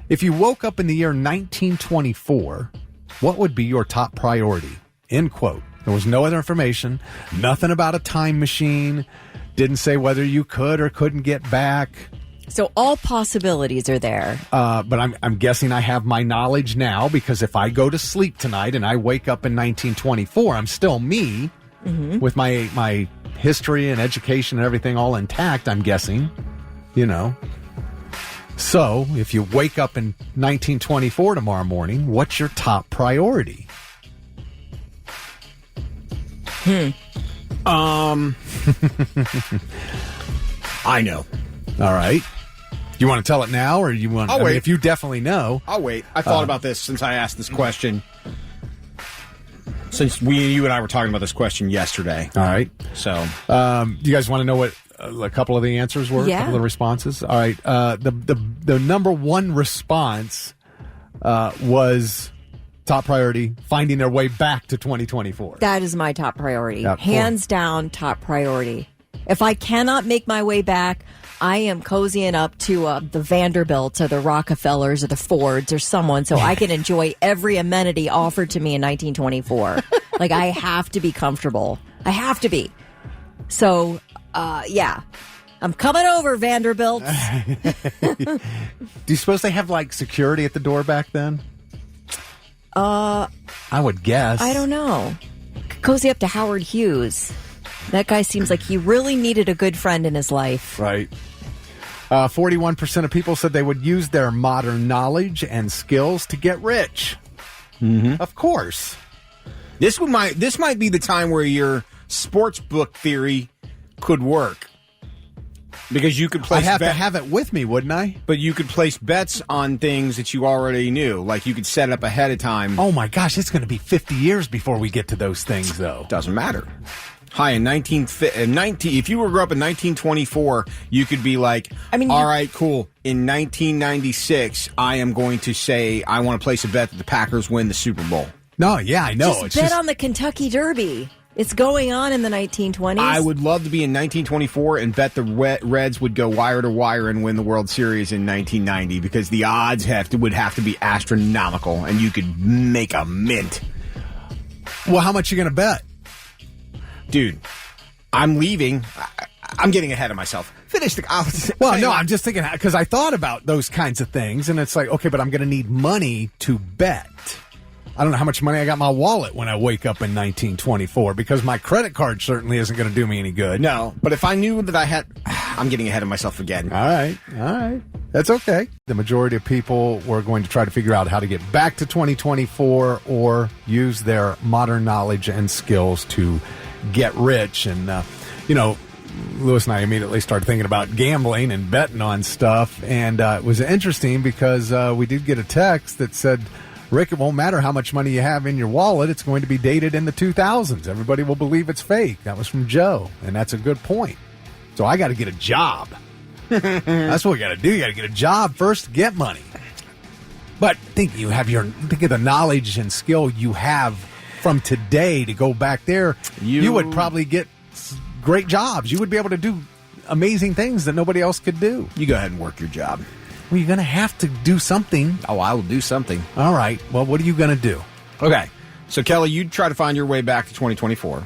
If you woke up in the year 1924, what would be your top priority? End quote. There was no other information, nothing about a time machine, didn't say whether you could or couldn't get back. So all possibilities are there. But I'm guessing I have my knowledge now, because if I go to sleep tonight and I wake up in 1924, I'm still me with my history and education and everything all intact, I'm guessing, So if you wake up in 1924 tomorrow morning, what's your top priority? I know. All right. You want to tell it now, or you want? I'll wait. If you definitely know, I'll wait. I thought about this since I asked this question. Since you and I were talking about this question yesterday. All right. So, you guys want to know what a couple of the answers were? Yeah. A couple of the responses. All right. The number one response was top priority, finding their way back to 2024. That is my top priority. Yep. Hands down, top priority. If I cannot make my way back, I am cozying up to the Vanderbilts or the Rockefellers or the Fords or someone so I can enjoy every amenity offered to me in 1924. Like, I have to be comfortable. I have to be. So, yeah. I'm coming over, Vanderbilt. Do you suppose they have, security at the door back then? I would guess. I don't know. Cozy up to Howard Hughes. That guy seems like he really needed a good friend in his life. Right. 41% of people said they would use their modern knowledge and skills to get rich. Mm-hmm. Of course. This might be the time where your sports book theory could work. Because you could place I'd have to have it with me, wouldn't I? But you could place bets on things that you already knew. Like, you could set up ahead of time. Oh, my gosh. It's going to be 50 years before we get to those things, though. Doesn't matter. Hi, if you were grew up in 1924, you could be like, all right, cool. In 1996, I am going to say I want to place a bet that the Packers win the Super Bowl. No, yeah, I know. Just bet on the Kentucky Derby. It's going on in the 1920s. I would love to be in 1924 and bet the Reds would go wire to wire and win the World Series in 1990, because the odds would have to be astronomical, and you could make a mint. Well, how much are you going to bet? Dude, I'm leaving. I'm getting ahead of myself. Finish the... Well, no, I'm just thinking, because I thought about those kinds of things, and it's like, okay, but I'm going to need money to bet. I don't know how much money I got in my wallet when I wake up in 1924, because my credit card certainly isn't going to do me any good. No, but if I knew that I had... I'm getting ahead of myself again. All right. That's okay. The majority of people were going to try to figure out how to get back to 2024 or use their modern knowledge and skills to get rich. And, Lewis and I immediately started thinking about gambling and betting on stuff. And it was interesting because we did get a text that said, Rick, it won't matter how much money you have in your wallet. It's going to be dated in the 2000s. Everybody will believe it's fake. That was from Joe, and that's a good point. So I got to get a job. That's what we got to do. You got to get a job first to get money. But think of the knowledge and skill you have from today to go back there. You would probably get great jobs. You would be able to do amazing things that nobody else could do. You go ahead and work your job. Well, you're going to have to do something. Oh, I will do something. All right. Well, what are you going to do? Okay. So, Kelly, you'd try to find your way back to 2024.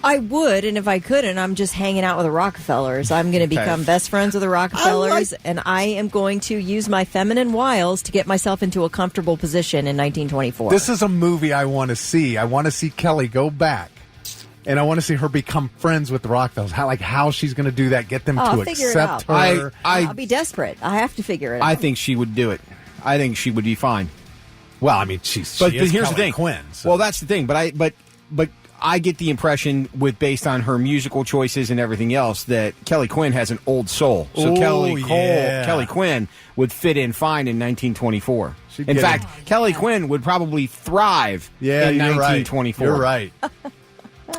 I would, and if I couldn't, I'm just hanging out with the Rockefellers. I'm going to become best friends with the Rockefellers, and I am going to use my feminine wiles to get myself into a comfortable position in 1924. This is a movie I want to see. I want to see Kelly go back, and I want to see her become friends with the Rockefellers. How she's going to do that, get them to accept her. I'll be desperate. I have to figure it out. I think she would do it. I think she would be fine. Well, I mean, she but is here's Kelly the thing. Quinn. So. Well, that's the thing. But I get the impression, based on her musical choices and everything else, that Kelly Quinn has an old soul. So Kelly Quinn would fit in fine in 1924. In fact, Kelly Quinn would probably thrive in 1924. You're right.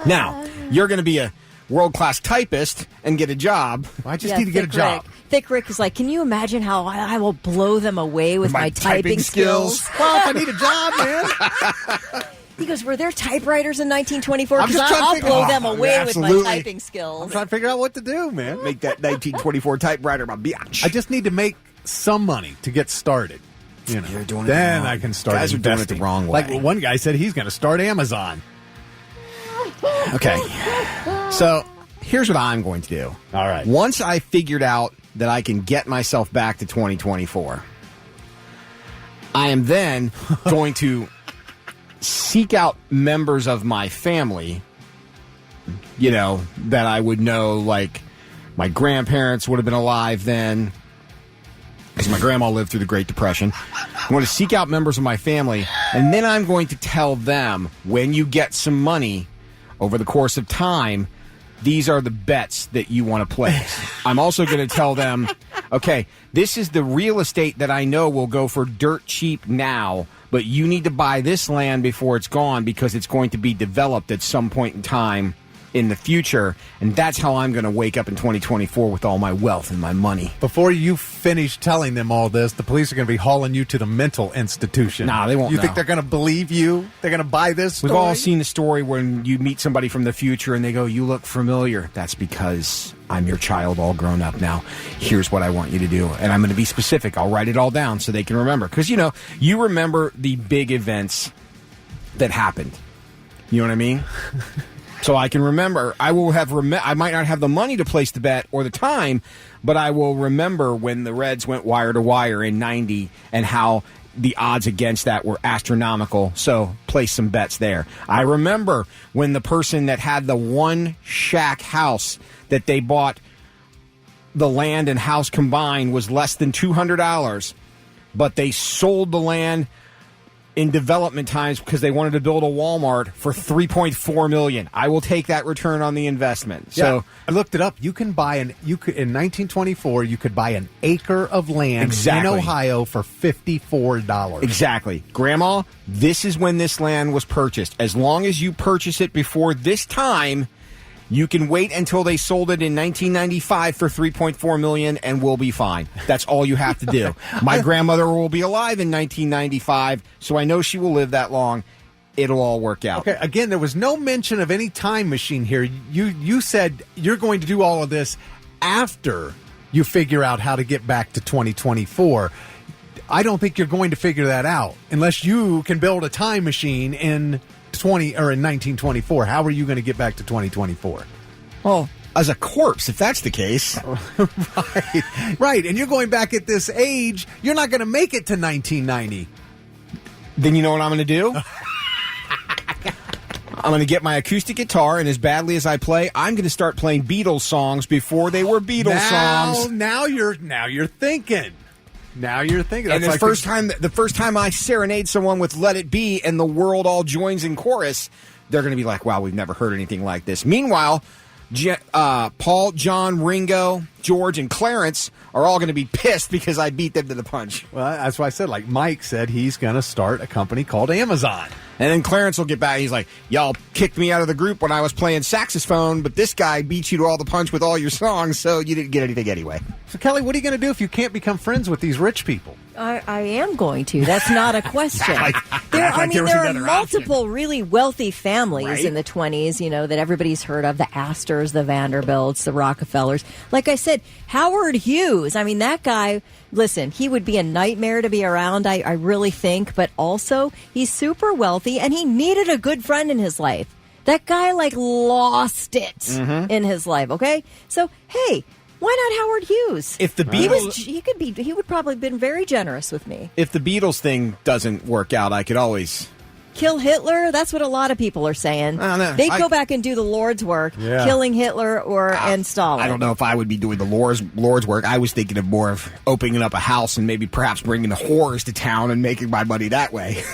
Now, you're going to be a world-class typist and get a job. I just need to get a job. Thick Rick is like, can you imagine how I will blow them away with my typing skills? Well, if I need a job, man. He goes, were there typewriters in 1924? I'm just Because I'll blow them away with my typing skills. I'm trying to figure out what to do, man. Make that 1924 typewriter my biatch. I just need to make some money to get started. You're doing it then wrong. I can start Guys investing. are doing it the wrong way. Like one guy said he's going to start Amazon. Okay. So here's what I'm going to do. All right. Once I figured out that I can get myself back to 2024, I am then going to seek out members of my family, that I would know, like my grandparents would have been alive then, because my grandma lived through the Great Depression. I'm going to seek out members of my family, and then I'm going to tell them, when you get some money over the course of time, these are the bets that you want to place. I'm also going to tell them, okay, this is the real estate that I know will go for dirt cheap now, but you need to buy this land before it's gone because it's going to be developed at some point in time in the future, and that's how I'm going to wake up in 2024 with all my wealth and my money. Before you finish telling them all this, the police are going to be hauling you to the mental institution. Nah, they won't You know. think they're going to believe you? They're going to buy this story? We've all seen the story when you meet somebody from the future and they go, you look familiar. That's because I'm your child all grown up now. Here's what I want you to do. And I'm going to be specific. I'll write it all down so they can remember. Because, you remember the big events that happened. You know what I mean? So I can remember. I might not have the money to place the bet or the time, but I will remember when the Reds went wire to wire in 90 and how the odds against that were astronomical. So place some bets there. I remember when the person that had the one shack house that they bought, the land and house combined was less than $200, but they sold the land in development times because they wanted to build a Walmart for $3.4 million. I will take that return on the investment. Yeah, So I looked it up. You can buy in 1924. You could buy an acre of land in Ohio for $54. Exactly. Grandma, this is when this land was purchased. As long as you purchase it before this time, you can wait until they sold it in 1995 for $3.4 million and we'll be fine. That's all you have to do. My grandmother will be alive in 1995, so I know she will live that long. It'll all work out. Okay, again, there was no mention of any time machine here. You said you're going to do all of this after you figure out how to get back to 2024. I don't think you're going to figure that out unless you can build a time machine in 1924. How are you going to get back to 2024? Well, as a corpse, if that's the case. Right. And you're going back at this age, you're not going to make it to 1990. Then you know what I'm going to do? I'm going to get my acoustic guitar, and as badly as I play, I'm going to start playing Beatles songs before they were Beatles songs. Now you're thinking. Now you're thinking. And That's the first time I serenade someone with "Let It Be" and the world all joins in chorus, they're going to be like, "Wow, we've never heard anything like this." Meanwhile, Paul, John, Ringo, George, and Clarence are all going to be pissed because I beat them to the punch. Well, that's why I said, like Mike said, he's going to start a company called Amazon. And then Clarence will get back. He's like, y'all kicked me out of the group when I was playing saxophone, but this guy beat you to all the punch with all your songs, so you didn't get anything anyway. So, Kelly, what are you going to do if you can't become friends with these rich people? I am going to. That's not a question. There are multiple really wealthy families in the 20s, that everybody's heard of, the Astors, the Vanderbilts, the Rockefellers. Like I said, Howard Hughes. I mean, that guy, listen, he would be a nightmare to be around, I really think. But also, he's super wealthy, and he needed a good friend in his life. That guy, lost it in his life, okay? So, hey, why not Howard Hughes? If the Beatles, he would probably have been very generous with me. If the Beatles thing doesn't work out, I could always kill Hitler. That's what a lot of people are saying. They'd go back and do the Lord's work, killing Hitler and Stalin. I don't know if I would be doing the Lord's work. I was thinking of more of opening up a house and maybe perhaps bringing the whores to town and making my money that way.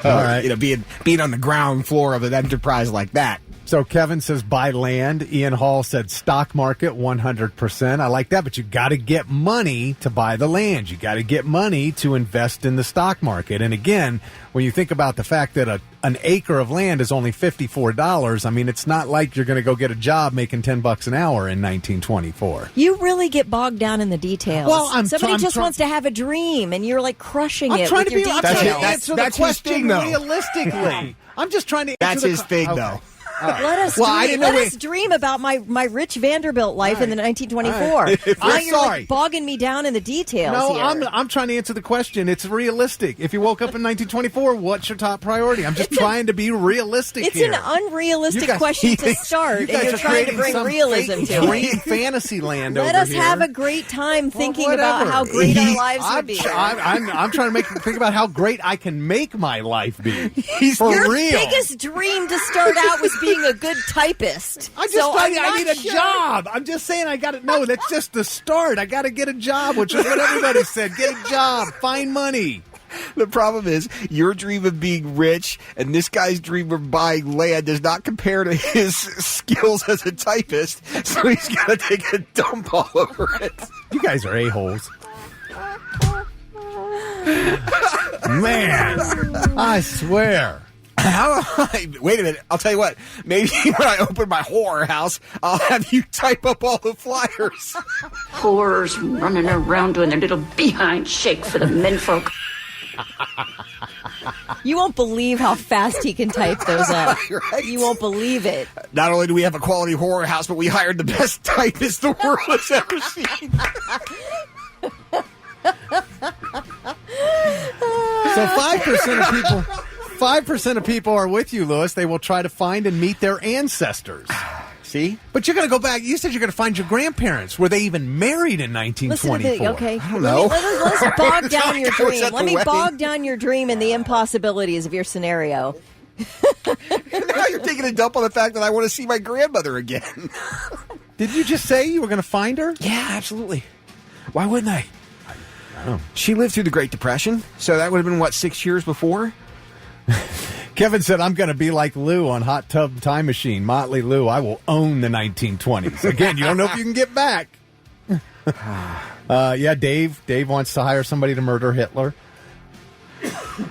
All right, being on the ground floor of an enterprise like that. So Kevin says buy land. Ian Hall said stock market 100%. I like that, but you got to get money to buy the land. You got to get money to invest in the stock market. And again, when you think about the fact that an acre of land is only $54, I mean, it's not like you're going to go get a job making $10 an hour in 1924. You really get bogged down in the details. Well, somebody just wants to have a dream, and you're crushing it with your details. I'm trying to answer the question thing, though. realistically. I'm just trying to answer That's his thing, though. Let us dream. Let us dream about my rich Vanderbilt life in the 1924. I'm You're sorry. like bogging me down in the details No, here. I'm trying to answer the question. It's realistic. If you woke up in 1924, what's your top priority? I'm just trying to be realistic It's here. an unrealistic question to start, and you're trying to bring realism to dream it. fantasy land Let over us here. have a great time thinking about whatever. how great our lives would be. I'm trying to think about how great I can make my life be. Your real. biggest dream to start out was being a good typist. I need a job. I'm just saying I got to know. That's just the start. I got to get a job, which is what everybody said. Get a job. Find money. The problem is your dream of being rich and this guy's dream of buying land does not compare to his skills as a typist, so he's got to take a dump all over it. You guys are a-holes. Man, I swear. Wait a minute. I'll tell you what. Maybe when I open my horror house, I'll have you type up all the flyers. Whores running around doing their little behind shake for the menfolk. You won't believe how fast he can type those up. Right? You won't believe it. Not only do we have a quality horror house, but we hired the best typist the world has ever seen. So 5% of people are with you, Lewis. They will try to find and meet their ancestors. See? But you're going to go back. You said you're going to find your grandparents. Were they even married in 1924? Okay. I don't know. Let's bog down your Was dream. at the Let me wedding. bog down your dream and the impossibilities of your scenario. Now you're taking a dump on the fact that I want to see my grandmother again. Did you just say you were going to find her? Yeah, absolutely. Why wouldn't I? She lived through the Great Depression, so that would have been, 6 years before? Kevin said, I'm going to be like Lou on Hot Tub Time Machine. Motley Lou, I will own the 1920s. Again, you don't know if you can get back. Yeah, Dave wants to hire somebody to murder Hitler.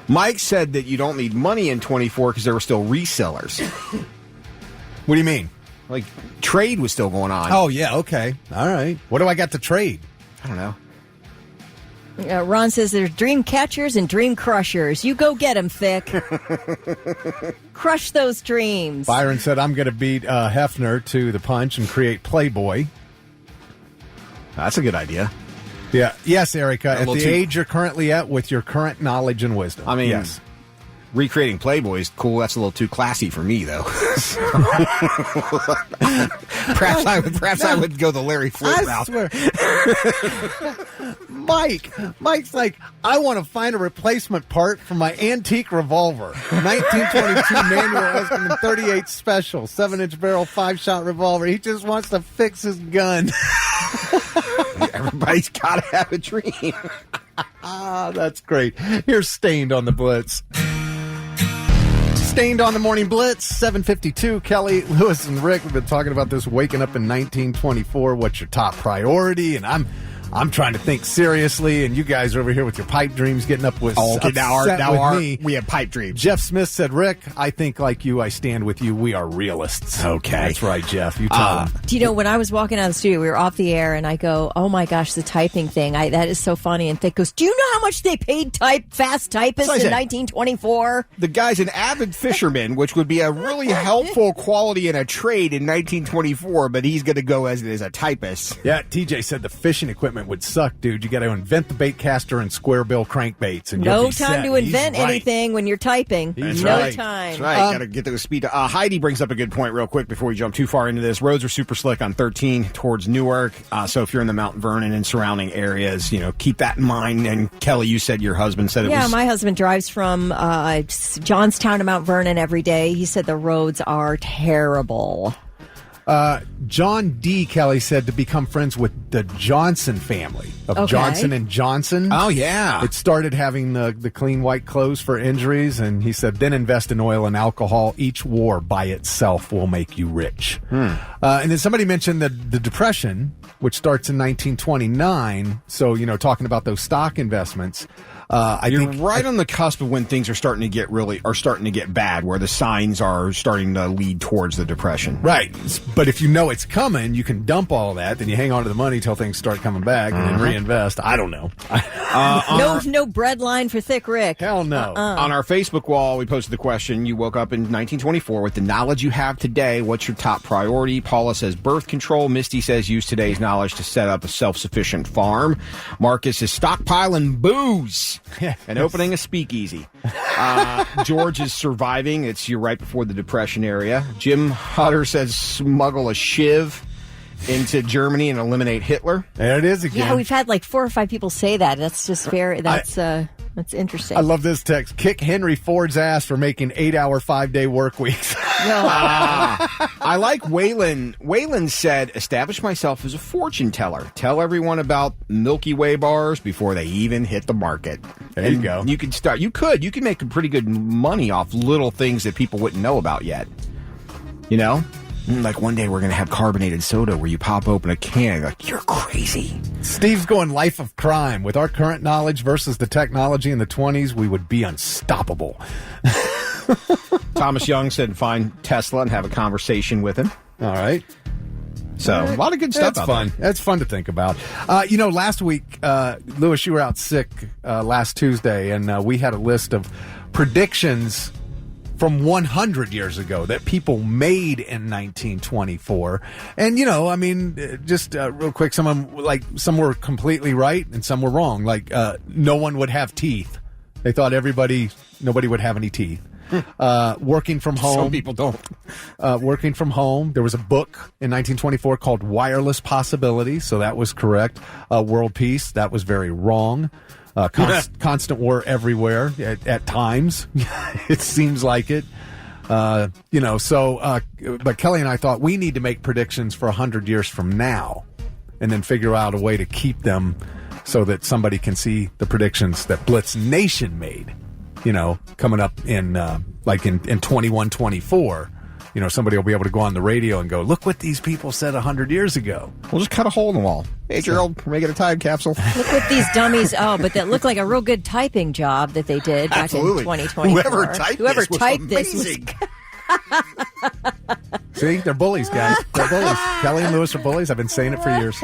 Mike said that you don't need money in 24 because there were still resellers. What do you mean? Like, trade was still going on. Oh, yeah, okay. All right. What do I got to trade? I don't know. Ron says there's dream catchers and dream crushers. You go get them, Thick. Crush those dreams. Byron said, I'm going to beat Hefner to the punch and create Playboy. That's a good idea. Yeah. Yes, Erica. At the too- age you're currently at with your current knowledge and wisdom. I mean, yes. Recreating Playboy is cool. That's a little too classy for me, though. Perhaps I would go the Larry Flint route. Swear. Mike's like, I want to find a replacement part for my antique revolver. 1922 manual Escalade 38 special, 7-inch barrel, 5-shot revolver. He just wants to fix his gun. Everybody's got to have a dream. That's great. Here's Stained on the Blitz. Stained on the Morning Blitz, 7:52. Kelly, Lewis, and Rick have been talking about this waking up in 1924. What's your top priority? And I'm trying to think seriously, and you guys are over here with your pipe dreams, getting up with me. We have pipe dreams. Jeff Smith said, Rick, I think like you, I stand with you. We are realists. Okay. That's right, Jeff. You tell him. Do you know, when I was walking out of the studio, we were off the air, and I go, oh my gosh, the typing thing. That is so funny. And Thick goes, do you know how much they paid fast typists in 1924? The guy's an avid fisherman, which would be a really helpful quality in a trade in 1924, but he's going to go as a typist. Yeah, TJ said the fishing equipment would suck, dude. You got to invent the bait caster and square bill crankbaits. And No you'll be time set. to invent He's right. anything when you're typing. That's no right. time. That's right. Got to get to speed. Heidi brings up a good point real quick before we jump too far into this. Roads are super slick on 13 towards Newark. So if you're in the Mount Vernon and surrounding areas, keep that in mind. And Kelly, you said your husband said it was... Yeah, my husband drives from Johnstown to Mount Vernon every day. He said the roads are terrible. John D. Kelly said to become friends with the Johnson family of Okay. Johnson and Johnson. Oh, yeah. It started having the clean white clothes for injuries, and he said, then invest in oil and alcohol. Each war by itself will make you rich. And then somebody mentioned the Depression, which starts in 1929. So, talking about those stock investments. You're right on the cusp of when things are starting to get bad, where the signs are starting to lead towards the depression. Right. But if you know it's coming, you can dump all that, then you hang on to the money till things start coming back and then reinvest. I don't know. No bread line for Thick Rick. Hell no. On our Facebook wall, we posted the question, you woke up in 1924 with the knowledge you have today. What's your top priority? Paula says birth control. Misty says use today's knowledge to set up a self-sufficient farm. Marcus is stockpiling booze and opening a speakeasy. George is surviving. You're right before the Depression area. Jim Hutter says smuggle a shiv into Germany and eliminate Hitler. There it is again. Yeah, we've had like 4 or 5 people say that. That's just that's interesting. I love this text. Kick Henry Ford's ass for making 8-hour, 5-day work weeks. I like Waylon. Waylon said, establish myself as a fortune teller. Tell everyone about Milky Way bars before they even hit the market. There you go. You can make pretty good money off little things that people wouldn't know about yet. You know? Like one day we're going to have carbonated soda where you pop open a can. Like, you're crazy. Steve's going life of crime. With our current knowledge versus the technology in the 20s, we would be unstoppable. Thomas Young said find Tesla and have a conversation with him. All right. So a lot of good stuff. That's fun. That's fun to think about. Last week, Lewis, you were out sick last Tuesday, and we had a list of predictions from 100 years ago that people made in 1924. And, just real quick, some were completely right and some were wrong. Like, no one would have teeth. They thought nobody would have any teeth. Working from home. Some people don't. Working from home. There was a book in 1924 called Wireless Possibilities, so that was correct. World Peace, that was very wrong. Constant war everywhere at times. It seems like it. But Kelly and I thought we need to make predictions for 100 years from now and then figure out a way to keep them so that somebody can see the predictions that Blitz Nation made, coming up in 2124. Somebody will be able to go on the radio and go, look what these people said 100 years ago. We'll just cut a hole in the wall. 8-year-old, we're making a time capsule. Look what these dummies, but that looked like a real good typing job that they did back in 2024. Whoever typed this was See, they're bullies, guys. They're bullies. Kelly and Lewis are bullies. I've been saying it for years.